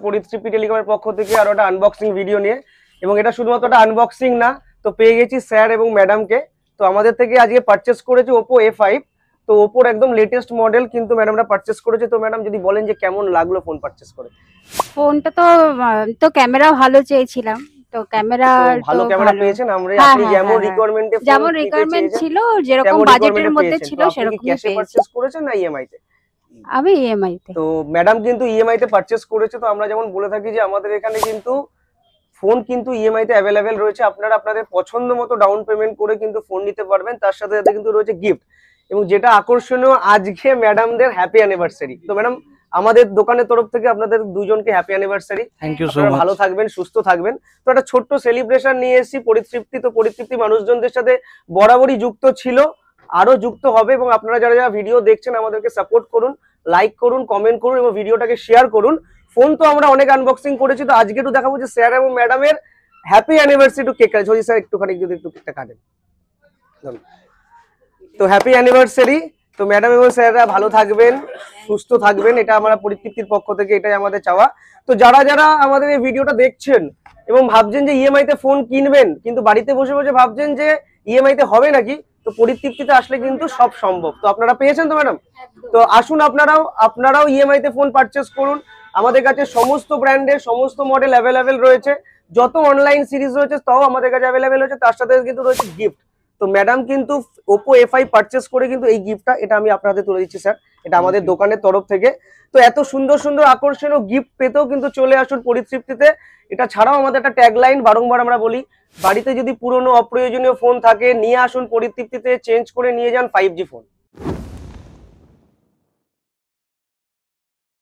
পরিতৃপ্তি টেলিকমের পক্ষ থেকে আরো একটা আনবক্সিং ভিডিও নিয়ে, এবং এটা শুধুমাত্র একটা আনবক্সিং না, তো পেয়ে গেছি স্যার এবং ম্যাডামকে। তো আমাদের থেকে আজকে পারচেস করেছে Oppo A5, তো ওপোর একদম লেটেস্ট মডেল কিন্তু ম্যাডামরা পারচেস করেছে। তো ম্যাডাম যদি বলেন যে কেমন লাগলো ফোন পারচেস করে। ফোনটা তো ক্যামেরা ভালো চেয়েছিলাম, তো ক্যামেরা ভালো ক্যামেরা পেয়েছেন। আমরা আপনি যেমন রিকোয়ারমেন্টে যেমন রিকোয়ারমেন্ট ছিল, যেরকম বাজেটের মধ্যে ছিল সেরকমই ক্যাশে পারচেস করেছেন না ইএমআই তে? আমি ইএমআই তে। তো ম্যাডাম কিন্তু ইএমআই তে পারচেস করেছে। তো আমরা যেমন বলে থাকি যে আমাদের এখানে কিন্তু ফোন কিন্তু ইএমআই তে অ্যাভেলেবেল রয়েছে, আপনারা আপনাদের পছন্দ মতো ডাউন পেমেন্ট করে কিন্তু ফোন নিতে পারবেন। তার সাথে সাথে কিন্তু রয়েছে গিফট, এবং যেটা আকর্ষণীয় আজকে ম্যাডামদের হ্যাপি অ্যানিভার্সারি। তো ম্যাডাম আমাদের দোকানের তরফ থেকে আপনাদের দুজনকে happy anniversary. Thank you so much. ভালো থাকবেন, সুস্থ থাকবেন। তো একটা ছোট্ট সেলিব্রেশন নিয়ে এসেছি পরিতৃপ্তি। তো পরিতৃপ্তি মানুষজনদের সাথে বরাবরই যুক্ত ছিল, আরো যুক্ত হবে, এবং আপনারা যারা যারা ভিডিও দেখছেন আমাদেরকে সাপোর্ট করুন, লাইক করুন, কমেন্ট করুন এবং ভিডিওটাকে শেয়ার করুন। ফোন তো আমরা অনেক আনবক্সিং করেছি, তো আজকে একটু দেখাবো যে স্যার এবং ম্যাডামের হ্যাপি অ্যানিভার্সারি একটু কেক কাটে। স্যার একটুখানি যদি একটু কেকটা কাটেন। তো হ্যাপি অ্যানিভার্সারি। তো ম্যাডাম এবং স্যাররা ভালো থাকবেন, সুস্থ থাকবেন, এটা আমরা পরিতৃপ্তির পক্ষ থেকে এটাই আমাদের চাওয়া। তো যারা যারা আমাদের এই ভিডিওটা দেখছেন এবং ভাবছেন যে ইএমআই তে ফোন কিনবেন, কিন্তু বাড়িতে বসে বসে ভাবছেন যে ইএমআই তে হবে নাকি, তো পরিতৃপ্তিতে আসলে কিন্তু সব সম্ভব। তো আপনারা পেয়েছেন তো ম্যাডাম? তো আসুন আপনারাও ইএমআই তে ফোন পারচেস করুন। আমাদের কাছে সমস্ত ব্র্যান্ডের সমস্ত মডেল অ্যাভেলেবেল রয়েছে, যত অনলাইন সিরিজ রয়েছে তাও আমাদের কাছে অ্যাভেলেবেল রয়েছে। তার সাথে কিন্তু রয়েছে গিফট। তো ম্যাডাম কিন্তু Oppo A5 পারচেস করে কিন্তু এই গিফটটা এটা আমি আপনাদের তুলে দিচ্ছি স্যার, এটা আমাদের দোকানের তরফ থেকে। তো এত সুন্দর সুন্দর আকর্ষণীয় গিফট পেতেও কিন্তু চলে আসুন পরিতৃপ্তিতে। এটা ছাড়াও আমাদের একটা ট্যাগলাইন বারংবার আমরা বলি, বাড়িতে যদি পুরনো অপ্রয়োজনীয় ফোন থাকে নিয়ে আসুন পরিতৃপ্তিতে, চেঞ্জ করে নিয়ে যান 5G ফোন।